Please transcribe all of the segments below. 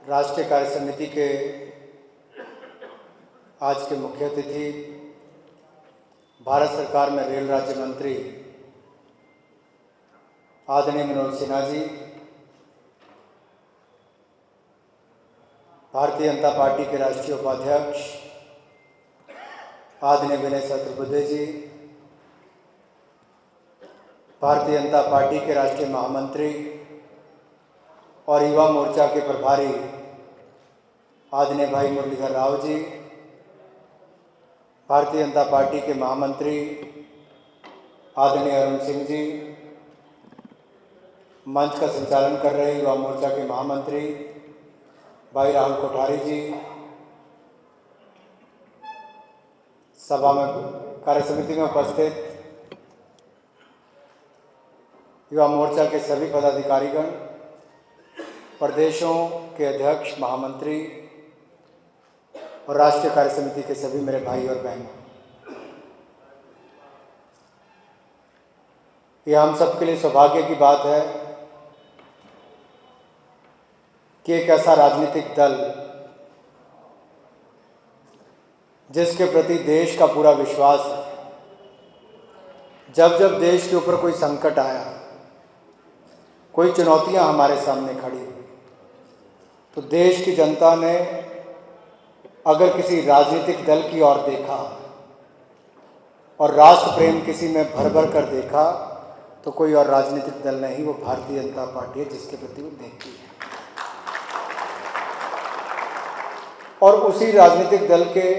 राष्ट्रीय कार्य समिति के आज के मुख्य अतिथि, भारत सरकार में रेल राज्य मंत्री आदरणीय मनोज सिन्हा जी, भारतीय जनता पार्टी के राष्ट्रीय उपाध्यक्ष आदरणीय विनय सहस्त्रबुद्धे जी, भारतीय जनता पार्टी के राष्ट्रीय महामंत्री और युवा मोर्चा के प्रभारी आदरणीय भाई मुरलीधर राव जी, भारतीय जनता पार्टी के महामंत्री आदरणीय अरुण सिंह जी, मंच का संचालन कर रहे युवा मोर्चा के महामंत्री भाई राहुल कोठारी जी, सभा में कार्य समिति में उपस्थित युवा मोर्चा के सभी पदाधिकारीगण, प्रदेशों के अध्यक्ष, महामंत्री और राष्ट्रीय कार्य समिति के सभी मेरे भाई और बहन, ये हम सबके लिए सौभाग्य की बात है कि एक ऐसा राजनीतिक दल जिसके प्रति देश का पूरा विश्वास है, जब जब देश के ऊपर कोई संकट आया, कोई चुनौतियां हमारे सामने खड़ी हुई, तो देश की जनता ने अगर किसी राजनीतिक दल की ओर देखा और राष्ट्र प्रेम किसी में भर भर कर देखा, तो कोई और राजनीतिक दल नहीं, वो भारतीय जनता पार्टी है जिसके प्रति वो देखती है। और उसी राजनीतिक दल के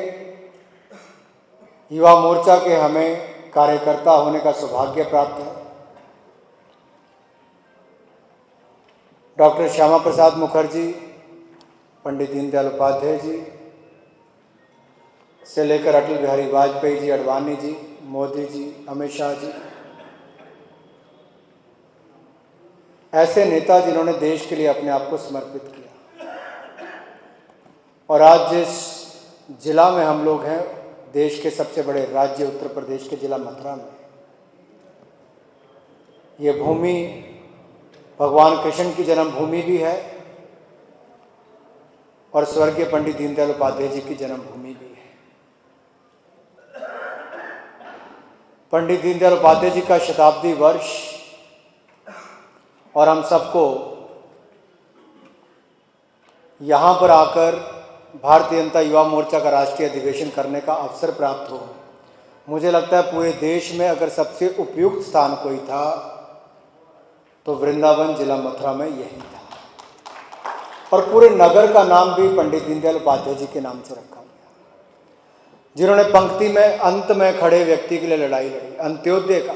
युवा मोर्चा के हमें कार्यकर्ता होने का सौभाग्य प्राप्त है। डॉक्टर श्यामा प्रसाद मुखर्जी, पंडित दीनदयाल उपाध्याय जी से लेकर अटल बिहारी वाजपेयी जी, अडवाणी जी, मोदी जी, अमित शाह जी, ऐसे नेता जिन्होंने देश के लिए अपने आप को समर्पित किया। और आज जिस जिला में हम लोग हैं, देश के सबसे बड़े राज्य उत्तर प्रदेश के जिला मथुरा में, ये भूमि भगवान कृष्ण की जन्मभूमि भी है और स्वर्गीय पंडित दीनदयाल उपाध्याय जी की जन्मभूमि भी है। पंडित दीनदयाल उपाध्याय जी का शताब्दी वर्ष और हम सबको यहाँ पर आकर भारतीय जनता युवा मोर्चा का राष्ट्रीय अधिवेशन करने का अवसर प्राप्त हो, मुझे लगता है पूरे देश में अगर सबसे उपयुक्त स्थान कोई था तो वृंदावन जिला मथुरा में यही था। और पूरे नगर का नाम भी पंडित दीनदयाल उपाध्याय जी के नाम से रखा गया, जिन्होंने पंक्ति में अंत में खड़े व्यक्ति के लिए लड़ाई लड़ी, अंत्योदय का।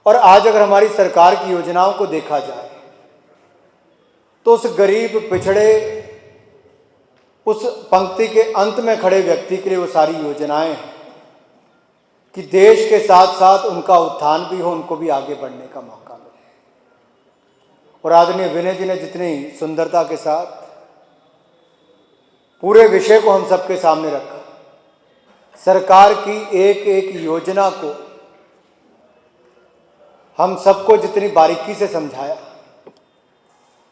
और आज अगर हमारी सरकार की योजनाओं को देखा जाए तो उस गरीब, पिछड़े, उस पंक्ति के अंत में खड़े व्यक्ति के लिए वो सारी योजनाएं हैं कि देश के साथ साथ उनका उत्थान भी हो, उनको भी आगे बढ़ने का मौका मिले। और आदरणीय विनय जी ने जितनी सुंदरता के साथ पूरे विषय को हम सबके सामने रखा, सरकार की एक एक योजना को हम सबको जितनी बारीकी से समझाया,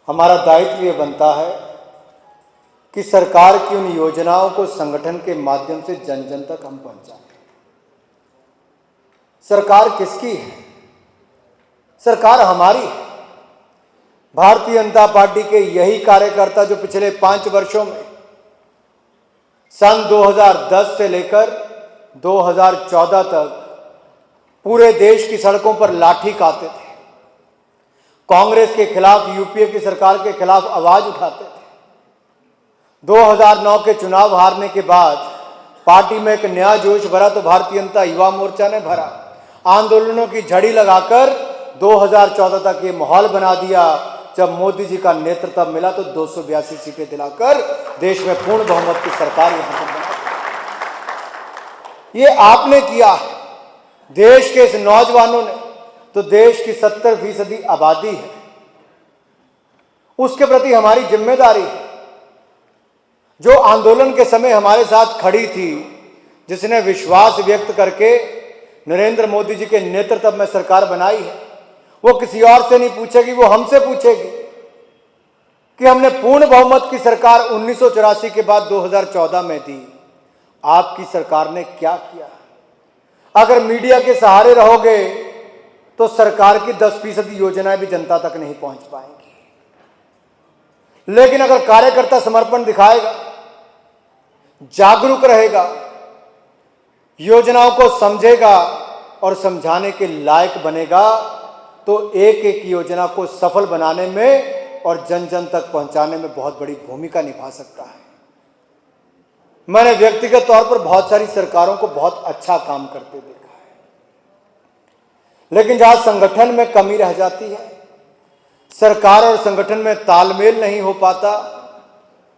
हमारा दायित्व ये बनता है कि सरकार की उन योजनाओं को संगठन के माध्यम से जन जन तक हम पहुंचाएं। सरकार किसकी है? सरकार हमारी है। भारतीय जनता पार्टी के यही कार्यकर्ता जो पिछले 5 वर्षों में सन 2010 से लेकर 2014 तक पूरे देश की सड़कों पर लाठी खाते थे, कांग्रेस के खिलाफ, यूपीए की सरकार के खिलाफ आवाज उठाते थे। 2009 के चुनाव हारने के बाद पार्टी में एक नया जोश भरा तो भारतीय जनता युवा मोर्चा ने भरा, आंदोलनों की झड़ी लगाकर 2014 तक ये माहौल बना दिया। जब मोदी जी का नेतृत्व मिला तो 282 सीटें दिलाकर देश में पूर्ण बहुमत की सरकार यहां पर बना। ये आपने किया है, देश के इस नौजवानों ने। तो देश की 70% आबादी है, उसके प्रति हमारी जिम्मेदारी है। जो आंदोलन के समय हमारे साथ खड़ी थी, जिसने विश्वास व्यक्त करके नरेंद्र मोदी जी के नेतृत्व में सरकार बनाई है, वो किसी और से नहीं पूछेगी, वो हमसे पूछेगी कि हमने पूर्ण बहुमत की सरकार 1984 के बाद 2014 में दी, आपकी सरकार ने क्या किया। अगर मीडिया के सहारे रहोगे तो सरकार की 10% योजनाएं भी जनता तक नहीं पहुंच पाएंगी। लेकिन अगर कार्यकर्ता समर्पण दिखाएगा, जागरूक रहेगा, योजनाओं को समझेगा और समझाने के लायक बनेगा, तो एक एक योजना को सफल बनाने में और जन जन तक पहुंचाने में बहुत बड़ी भूमिका निभा सकता है। मैंने व्यक्तिगत तौर पर बहुत सारी सरकारों को बहुत अच्छा काम करते देखा है, लेकिन जहां संगठन में कमी रह जाती है, सरकार और संगठन में तालमेल नहीं हो पाता,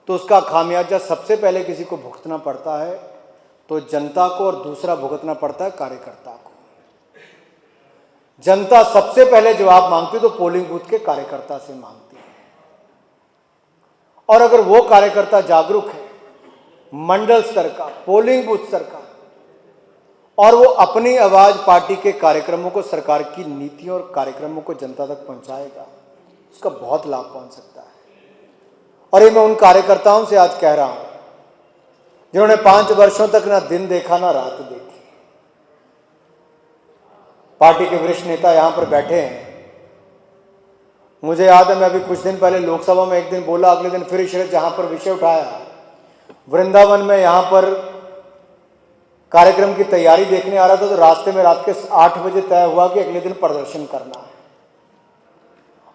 तो उसका खामियाजा सबसे पहले किसी को भुगतना पड़ता है, तो जनता को, और दूसरा भुगतना पड़ता है कार्यकर्ता को। जनता सबसे पहले जवाब मांगती तो पोलिंग बूथ के कार्यकर्ता से मांगती है, और अगर वो कार्यकर्ता जागरूक है, मंडल स्तर का, पोलिंग बूथ स्तर का, और वो अपनी आवाज पार्टी के कार्यक्रमों को, सरकार की नीतियों और कार्यक्रमों को जनता तक पहुंचाएगा, उसका बहुत लाभ पहुंच सकता है। और ये मैं उन कार्यकर्ताओं से आज कह रहा हूं जिन्होंने 5 वर्षों तक ना दिन देखा ना रात देखी। पार्टी के वरिष्ठ नेता यहां पर बैठे हैं। मुझे याद है, मैं अभी कुछ दिन पहले लोकसभा में एक दिन बोला, अगले दिन फिर इसे जहां पर विषय उठाया, वृंदावन में यहां पर कार्यक्रम की तैयारी देखने आ रहा था, तो रास्ते में रात के 8 बजे तय हुआ कि अगले दिन प्रदर्शन करना है,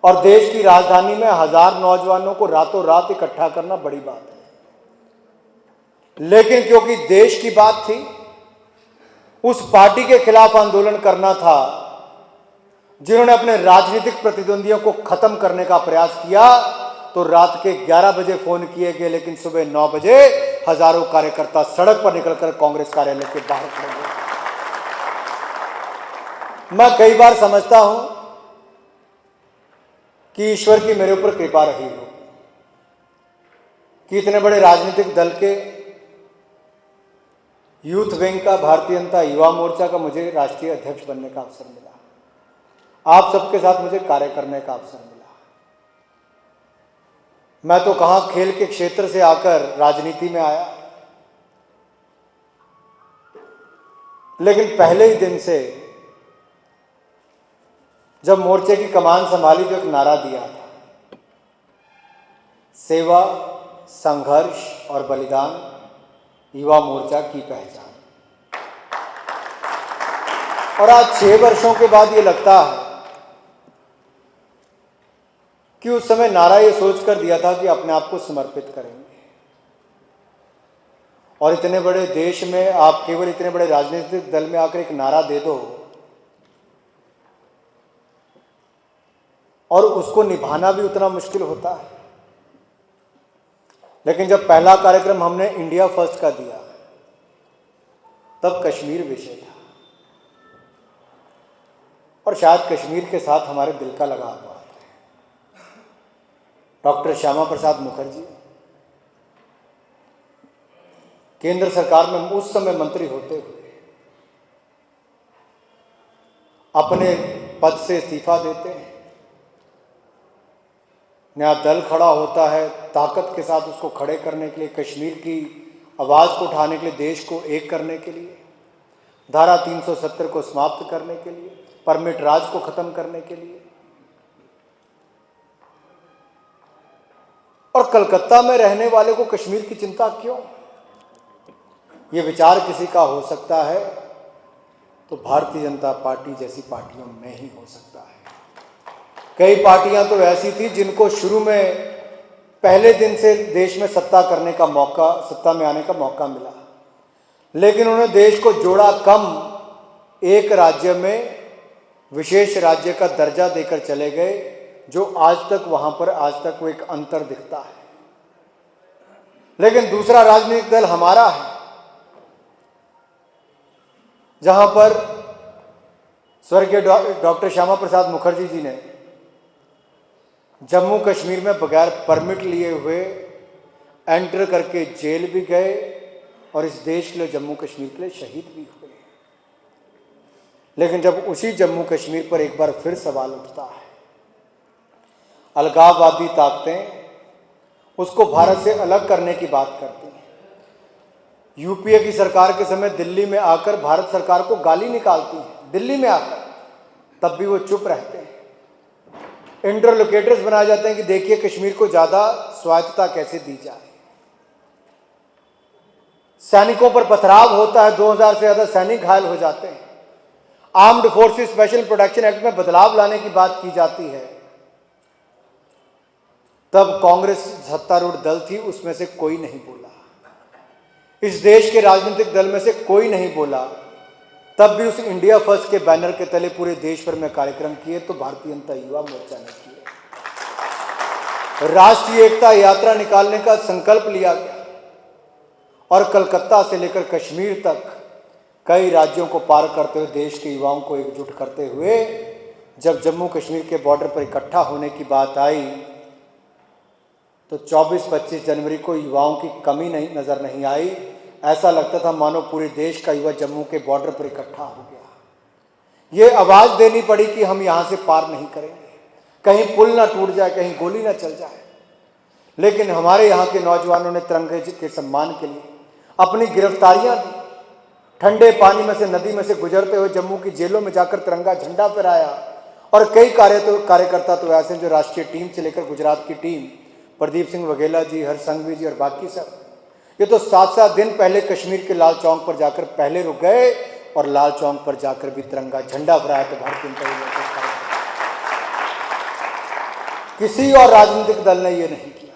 और देश की राजधानी में 1000 नौजवानों को रातों रात इकट्ठा करना बड़ी बात है। लेकिन क्योंकि देश की बात थी, उस पार्टी के खिलाफ आंदोलन करना था जिन्होंने अपने राजनीतिक प्रतिद्वंदियों को खत्म करने का प्रयास किया, तो रात के 11 बजे फोन किए गए, लेकिन सुबह 9 बजे हजारों कार्यकर्ता सड़क पर निकलकर कांग्रेस कार्यालय के बाहर खड़े हुए। मैं कई बार समझता हूं कि ईश्वर की मेरे ऊपर कृपा रही हो कि इतने बड़े राजनीतिक दल के यूथ विंग का, भारतीय जनता युवा मोर्चा का मुझे राष्ट्रीय अध्यक्ष बनने का अवसर मिला। आप सबके साथ मुझे कार्य करने का अवसर मिला। मैं तो कहां खेल के क्षेत्र से आकर राजनीति में आया, लेकिन पहले ही दिन से जब मोर्चे की कमान संभाली तो एक नारा दिया था, सेवा, संघर्ष और बलिदान युवा मोर्चा की पहचान। और आज 6 वर्षों के बाद ये लगता है कि उस समय नारा ये सोचकर दिया था कि अपने आप को समर्पित करेंगे, और इतने बड़े देश में आप केवल इतने बड़े राजनीतिक दल में आकर एक नारा दे दो और उसको निभाना भी उतना मुश्किल होता है। लेकिन जब पहला कार्यक्रम हमने इंडिया फर्स्ट का दिया, तब कश्मीर विषय था, और शायद कश्मीर के साथ हमारे दिल का लगाव हुआ। डॉक्टर श्यामा प्रसाद मुखर्जी केंद्र सरकार में उस समय मंत्री होते हुए अपने पद से इस्तीफा देते हैं। नया दल खड़ा होता है, ताकत के साथ उसको खड़े करने के लिए, कश्मीर की आवाज़ को उठाने के लिए, देश को एक करने के लिए, धारा 370 को समाप्त करने के लिए, परमिट राज को खत्म करने के लिए। और कलकत्ता में रहने वाले को कश्मीर की चिंता क्यों? ये विचार किसी का हो सकता है तो भारतीय जनता पार्टी जैसी पार्टियों में ही हो सकता है। कई पार्टियां तो ऐसी थी जिनको शुरू में पहले दिन से देश में सत्ता में आने का मौका मिला, लेकिन उन्होंने देश को जोड़ा कम, एक राज्य में विशेष राज्य का दर्जा देकर चले गए, जो आज तक वहां पर वो एक अंतर दिखता है। लेकिन दूसरा राजनीतिक दल हमारा है, जहां पर स्वर्गीय डॉक्टर श्यामा प्रसाद मुखर्जी जी ने जम्मू कश्मीर में बगैर परमिट लिए हुए एंटर करके जेल भी गए, और इस देश के लिए, जम्मू कश्मीर के लिए शहीद भी हुए। लेकिन जब उसी जम्मू कश्मीर पर एक बार फिर सवाल उठता है, अलगाववादी ताकतें उसको भारत से अलग करने की बात करती हैं। यूपीए की सरकार के समय दिल्ली में आकर भारत सरकार को गाली निकालती है, दिल्ली में आकर, तब भी वो चुप रहते हैं। इंटरलोकेटर्स बनाए जाते हैं कि देखिए कश्मीर को ज़्यादा स्वायत्तता कैसे दी जाए। सैनिकों पर पथराव होता है, 2000 से ज़्यादा सैनिक घायल हो जाते हैं। Armed forces special protection act में बदलाव लाने की बात की जाती है, तब कांग्रेस सत्तारूढ़ दल थी, उसमें से कोई नहीं बोला। इस देश के राजनीतिक दल में से कोई नहीं बोला। तब भी उस इंडिया फर्स्ट के बैनर के तले पूरे देश भर में कार्यक्रम किए तो भारतीय जनता युवा मोर्चा ने किए। राष्ट्रीय एकता यात्रा निकालने का संकल्प लिया गया और कलकत्ता से लेकर कश्मीर तक कई राज्यों को पार करते हुए देश के युवाओं को एकजुट करते हुए जब जम्मू कश्मीर के बॉर्डर पर इकट्ठा होने की बात आई तो 24-25 जनवरी को युवाओं की कमी नजर नहीं आई। ऐसा लगता था मानो पूरे देश का युवा जम्मू के बॉर्डर पर इकट्ठा हो गया। ये आवाज देनी पड़ी कि हम यहां से पार नहीं करेंगे, कहीं पुल ना टूट जाए, कहीं गोली ना चल जाए। लेकिन हमारे यहाँ के नौजवानों ने तिरंगे के सम्मान के लिए अपनी गिरफ्तारियां दी, ठंडे पानी में से, नदी में से गुजरते हुए जम्मू की जेलों में जाकर तिरंगा झंडा फहराया। और कई कार्यकर्ता तो ऐसे जो राष्ट्रीय टीम से लेकर गुजरात की टीम, प्रदीप सिंह वघेला जी, हर्ष संघवी जी और बाकी सब, ये तो 7-7 दिन पहले कश्मीर के लाल चौक पर जाकर पहले रुक गए और लाल चौक पर जाकर भी तिरंगा झंडा फहराया। तो भारतीय जनता युवा किसी और राजनीतिक दल ने ये नहीं किया।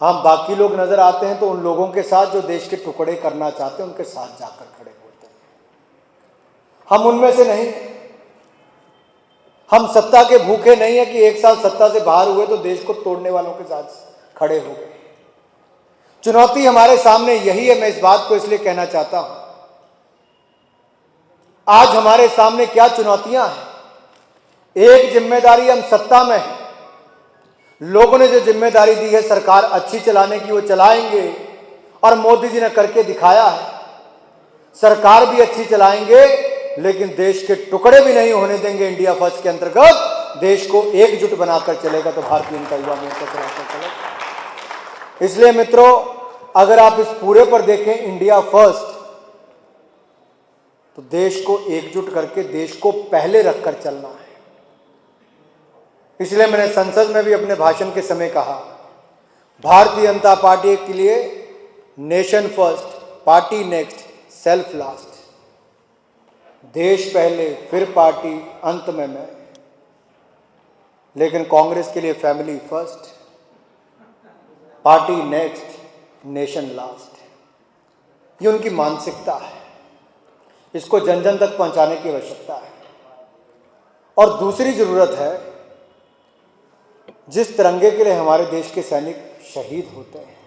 हम बाकी लोग नजर आते हैं तो उन लोगों के साथ जो देश के टुकड़े करना चाहते हैं उनके साथ जाकर खड़े होते हैं। हम उनमें से नहीं हैं। हम सत्ता के भूखे नहीं है कि एक साल सत्ता से बाहर हुए तो देश को तोड़ने वालों के साथ खड़े हो गए। चुनौती हमारे सामने यही है। मैं इस बात को इसलिए कहना चाहता हूं, आज हमारे सामने क्या चुनौतियां हैं। एक जिम्मेदारी, हम सत्ता में हैं, लोगों ने जो जिम्मेदारी दी है सरकार अच्छी चलाने की वो चलाएंगे और मोदी जी ने करके दिखाया है। सरकार भी अच्छी चलाएंगे लेकिन देश के टुकड़े भी नहीं होने देंगे। इंडिया फर्स्ट के अंतर्गत देश को एकजुट बनाकर चलेगा तो भारतीय जनता युवा मोर्चा चलाकर चलेगा। इसलिए मित्रों, अगर आप इस पूरे पर देखें इंडिया फर्स्ट, तो देश को एकजुट करके देश को पहले रखकर चलना है। इसलिए मैंने संसद में भी अपने भाषण के समय कहा, भारतीय जनता पार्टी के लिए nation first, party next, self last. देश पहले फिर पार्टी, अंत में मैं। लेकिन कांग्रेस के लिए family first, party next, nation last. ये उनकी मानसिकता है। इसको जन जन तक पहुंचाने की आवश्यकता है। और दूसरी जरूरत है, जिस तिरंगे के लिए हमारे देश के सैनिक शहीद होते हैं,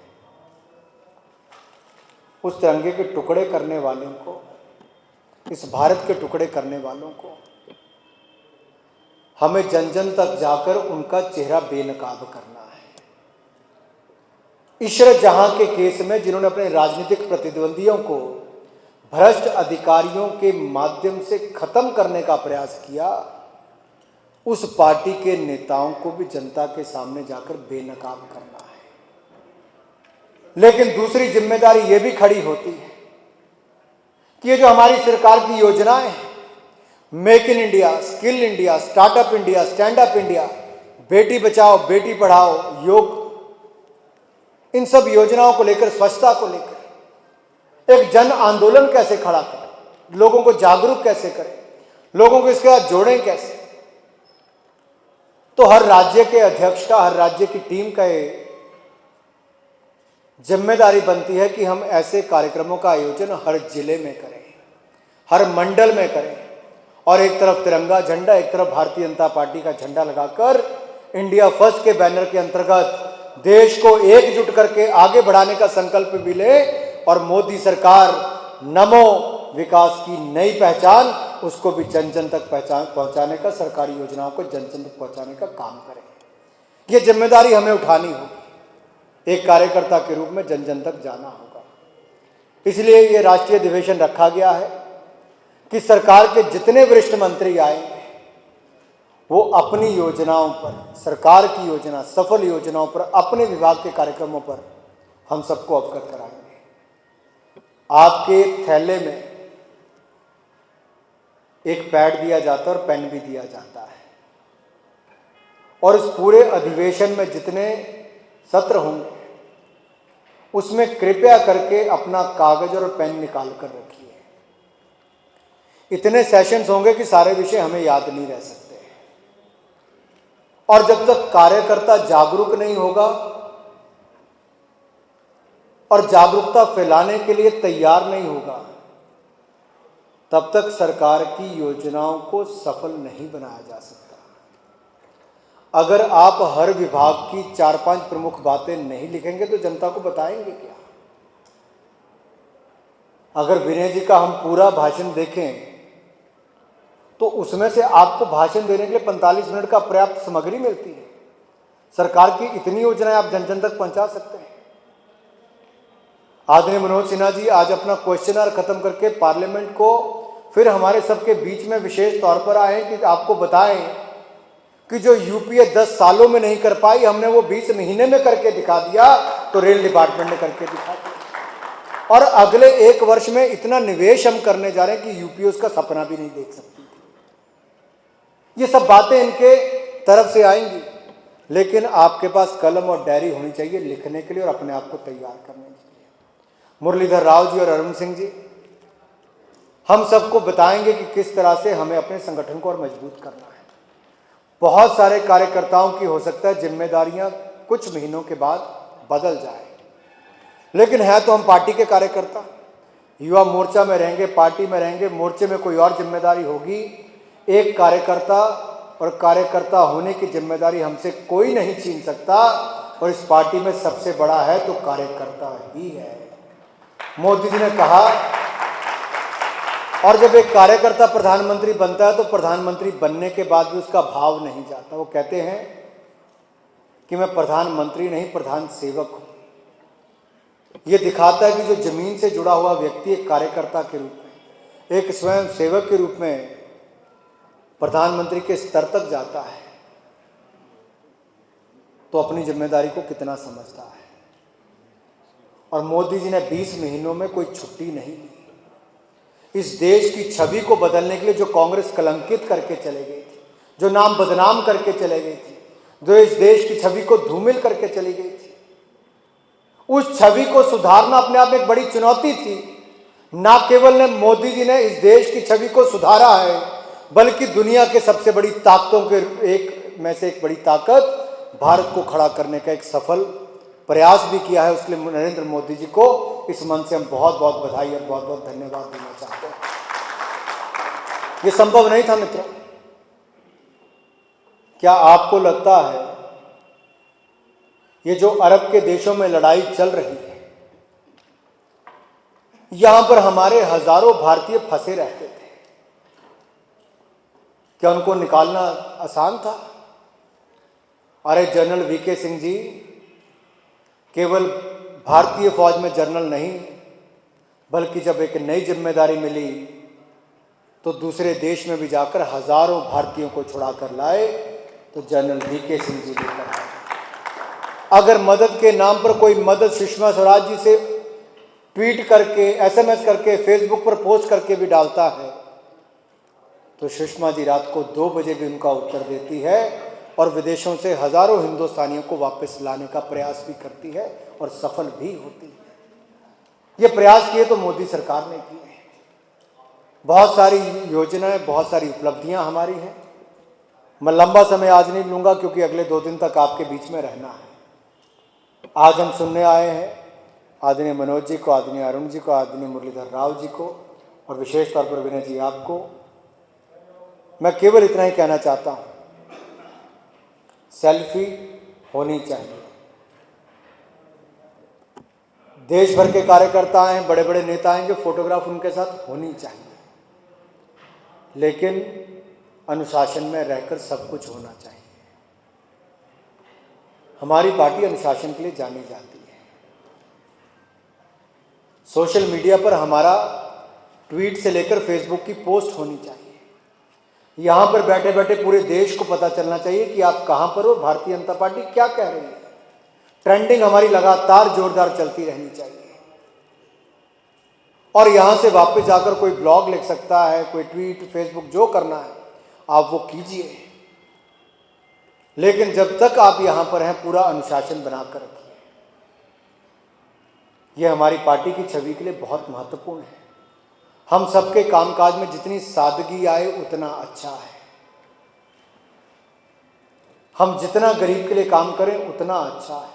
उस तिरंगे के टुकड़े करने वालों को, इस भारत के टुकड़े करने वालों को हमें जन जन तक जाकर उनका चेहरा बेनकाब करना है। इशरत जहां के केस में जिन्होंने अपने राजनीतिक प्रतिद्वंदियों को भ्रष्ट अधिकारियों के माध्यम से खत्म करने का प्रयास किया, उस पार्टी के नेताओं को भी जनता के सामने जाकर बेनकाब करना है। लेकिन दूसरी जिम्मेदारी यह भी खड़ी होती है कि ये जो हमारी सरकार की योजनाएं हैं, make in India, skill India, startup India, stand up India, Beti Bachao Beti Padhao, योग, इन सब योजनाओं को लेकर, स्वच्छता को लेकर एक जन आंदोलन कैसे खड़ा करें, लोगों को जागरूक कैसे करें, लोगों को इसके साथ जोड़ें कैसे। तो हर राज्य के अध्यक्ष का, हर राज्य की टीम का ये जिम्मेदारी बनती है कि हम ऐसे कार्यक्रमों का आयोजन हर जिले में करें, हर मंडल में करें और एक तरफ तिरंगा झंडा, एक तरफ भारतीय जनता पार्टी का झंडा लगाकर इंडिया फर्स्ट के बैनर के अंतर्गत देश को एकजुट करके आगे बढ़ाने का संकल्प भी ले और मोदी सरकार नमो विकास की नई पहचान, उसको भी जन जन तक पहुंचाने का, सरकारी योजनाओं को जन जन तक पहुंचाने का काम करें। ये जिम्मेदारी हमें उठानी होगी। एक कार्यकर्ता के रूप में जन जन तक जाना होगा। इसलिए ये राष्ट्रीय अधिवेशन रखा गया है कि सरकार के जितने वरिष्ठ मंत्री आएंगे वो अपनी योजनाओं पर, सरकार की योजना, सफल योजनाओं पर, अपने विभाग के कार्यक्रमों पर हम सबको अवगत कराएंगे। आपके थैले में एक पैड दिया जाता है और पेन भी दिया जाता है, और इस पूरे अधिवेशन में जितने सत्र होंगे उसमें कृपया करके अपना कागज और पेन निकाल कर रखिए। इतने सेशंस होंगे कि सारे विषय हमें याद नहीं रह सकते, और जब तक कार्यकर्ता जागरूक नहीं होगा और जागरूकता फैलाने के लिए तैयार नहीं होगा, तब तक सरकार की योजनाओं को सफल नहीं बनाया जा सकता। अगर आप हर विभाग की 4-5 प्रमुख बातें नहीं लिखेंगे तो जनता को बताएंगे क्या? अगर विनय जी का हम पूरा भाषण देखें तो उसमें से आपको भाषण देने के लिए 45 मिनट का पर्याप्त सामग्री मिलती है। सरकार की इतनी योजनाएं आप जन जन तक पहुंचा सकते हैं। आदरणीय मनोज सिन्हा जी आज अपना क्वेश्चन आवर खत्म करके पार्लियामेंट को फिर हमारे सबके बीच में विशेष तौर पर आए कि आपको बताएं कि जो यूपीए 10 सालों में नहीं कर पाई, हमने वो 20 महीने में करके दिखा दिया, तो रेल डिपार्टमेंट ने करके दिखा दिया। और अगले 1 वर्ष में इतना निवेश हम करने जा रहे हैं कि यूपीए उसका सपना भी नहीं देख सकती। ये सब बातें इनके तरफ से आएंगी, लेकिन आपके पास कलम और डायरी होनी चाहिए लिखने के लिए और अपने आप को तैयार करने के लिए। मुरलीधर राव जी और अरुण सिंह जी हम सबको बताएंगे कि किस तरह से हमें अपने संगठन को और मजबूत करना है। बहुत सारे कार्यकर्ताओं की हो सकता है जिम्मेदारियां कुछ महीनों के बाद बदल जाए, लेकिन है तो हम पार्टी के कार्यकर्ता, युवा मोर्चा में रहेंगे, पार्टी में रहेंगे, मोर्चे में कोई और जिम्मेदारी होगी। एक कार्यकर्ता और कार्यकर्ता होने की जिम्मेदारी हमसे कोई नहीं छीन सकता, और इस पार्टी में सबसे बड़ा है तो कार्यकर्ता ही है। मोदी जी ने कहा, और जब एक कार्यकर्ता प्रधानमंत्री बनता है तो प्रधानमंत्री बनने के बाद भी उसका भाव नहीं जाता। वो कहते हैं कि मैं प्रधानमंत्री नहीं, प्रधान सेवक हूं। ये दिखाता है कि जो जमीन से जुड़ा हुआ व्यक्ति एक कार्यकर्ता के रूप में, एक स्वयं सेवक के रूप में प्रधानमंत्री के स्तर तक जाता है तो अपनी जिम्मेदारी को कितना समझता है। और मोदी जी ने 20 महीनों में कोई छुट्टी नहीं ली। इस देश की छवि को बदलने के लिए जो कांग्रेस कलंकित करके चले गई थी, जो नाम बदनाम करके चले गई थी, जो इस देश की छवि को धूमिल करके चली गई थी, उस छवि को सुधारना अपने आप में एक बड़ी चुनौती थी। ना केवल ने मोदी जी ने इस देश की छवि को सुधारा है, बल्कि दुनिया के सबसे बड़ी ताकतों के एक में से एक बड़ी ताकत भारत को खड़ा करने का एक सफल प्रयास भी किया है। उसके लिए नरेंद्र मोदी जी को इस मंच से हम बहुत बहुत बधाई और बहुत बहुत धन्यवाद देना चाहते हैं। ये संभव नहीं था मित्रों। क्या आपको लगता है ये जो अरब के देशों में लड़ाई चल रही है, यहां पर हमारे हजारों भारतीय फंसे रहते थे, क्या उनको निकालना आसान था? अरे जनरल वीके सिंह जी केवल भारतीय फौज में जनरल नहीं, बल्कि जब एक नई जिम्मेदारी मिली तो दूसरे देश में भी जाकर हजारों भारतीयों को छुड़ा कर लाए, तो जनरल वीके सिंह जी लेकर आए। अगर मदद के नाम पर कोई मदद सुषमा स्वराज जी से ट्वीट करके, SMS करके, फेसबुक पर पोस्ट करके भी डालता है, तो सुषमा जी रात को 2 बजे भी उनका उत्तर देती है और विदेशों से हजारों हिंदुस्तानियों को वापस लाने का प्रयास भी करती है और सफल भी होती है। ये प्रयास किए तो मोदी सरकार ने किए। बहुत सारी योजनाएं, बहुत सारी उपलब्धियां हमारी हैं। मैं लंबा समय आज नहीं लूंगा क्योंकि अगले 2 दिन तक आपके बीच में रहना है। आज हम सुनने आए हैं आदरणीय मनोज जी को, आदरणीय अरुण जी को, आदरणीय मुरलीधर राव जी को और विशेष तौर पर विनय जी आपको। मैं केवल इतना ही कहना चाहता हूं, सेल्फी होनी चाहिए। देश भर के कार्यकर्ता हैं, बड़े बड़े नेता आएंगे, फोटोग्राफ उनके साथ होनी चाहिए, लेकिन अनुशासन में रहकर सब कुछ होना चाहिए। हमारी पार्टी अनुशासन के लिए जानी जाती है। सोशल मीडिया पर हमारा ट्वीट से लेकर फेसबुक की पोस्ट होनी चाहिए। यहाँ पर बैठे बैठे पूरे देश को पता चलना चाहिए कि आप कहाँ पर हो, भारतीय जनता पार्टी क्या कह रही है। ट्रेंडिंग हमारी लगातार जोरदार चलती रहनी चाहिए। और यहाँ से वापस जाकर कोई ब्लॉग लिख सकता है, कोई ट्वीट, फेसबुक, जो करना है आप वो कीजिए, लेकिन जब तक आप यहाँ पर हैं पूरा अनुशासन बनाकर रखिए। यह हमारी पार्टी की छवि के लिए बहुत महत्वपूर्ण है। हम सबके कामकाज में जितनी सादगी आए उतना अच्छा है। हम जितना गरीब के लिए काम करें उतना अच्छा है,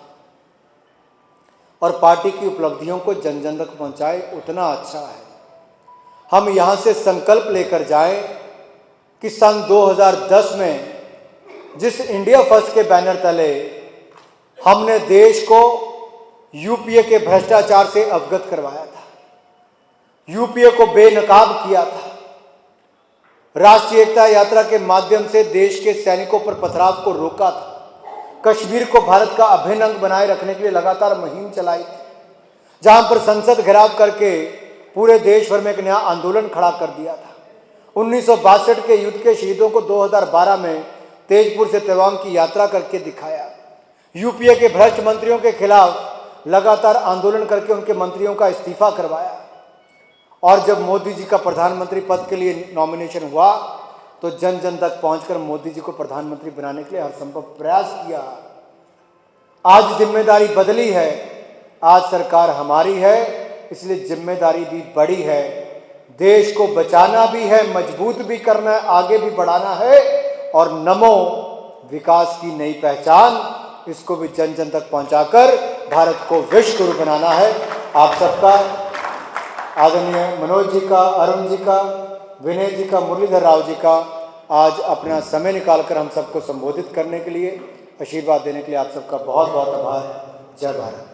और पार्टी की उपलब्धियों को जन जन तक पहुंचाए उतना अच्छा है। हम यहाँ से संकल्प लेकर जाएं कि सन 2010 में जिस इंडिया फर्स्ट के बैनर तले हमने देश को यूपीए के भ्रष्टाचार से अवगत करवाया था, यूपीए को बेनकाब किया था, राष्ट्रीय एकता यात्रा के माध्यम से देश के सैनिकों पर पथराव को रोका था, कश्मीर को भारत का अभिन्न अंग बनाए रखने के लिए लगातार मुहिम चलाई थी, जहां पर संसद घेराव करके पूरे देश भर में एक नया आंदोलन खड़ा कर दिया था। 1962 के युद्ध के शहीदों को 2012 में तेजपुर से तवांग की यात्रा करके दिखाया। यूपीए के भ्रष्ट मंत्रियों के खिलाफ लगातार आंदोलन करके उनके मंत्रियों का इस्तीफा करवाया, और जब मोदी जी का प्रधानमंत्री पद के लिए नॉमिनेशन हुआ तो जन जन तक पहुंचकर मोदी जी को प्रधानमंत्री बनाने के लिए हर संभव प्रयास किया। आज जिम्मेदारी बदली है, आज सरकार हमारी है, इसलिए जिम्मेदारी भी बड़ी है। देश को बचाना भी है, मजबूत भी करना है, आगे भी बढ़ाना है, और नमो विकास की नई पहचान, इसको भी जन जन तक पहुंचाकर भारत को विश्व गुरु बनाना है। आप सबका, आदरणीय मनोज जी का, अरुण जी का, विनय जी का, मुरलीधर राव जी का, आज अपना समय निकालकर हम सबको संबोधित करने के लिए, आशीर्वाद देने के लिए आप सबका बहुत बहुत आभार। जय भारत।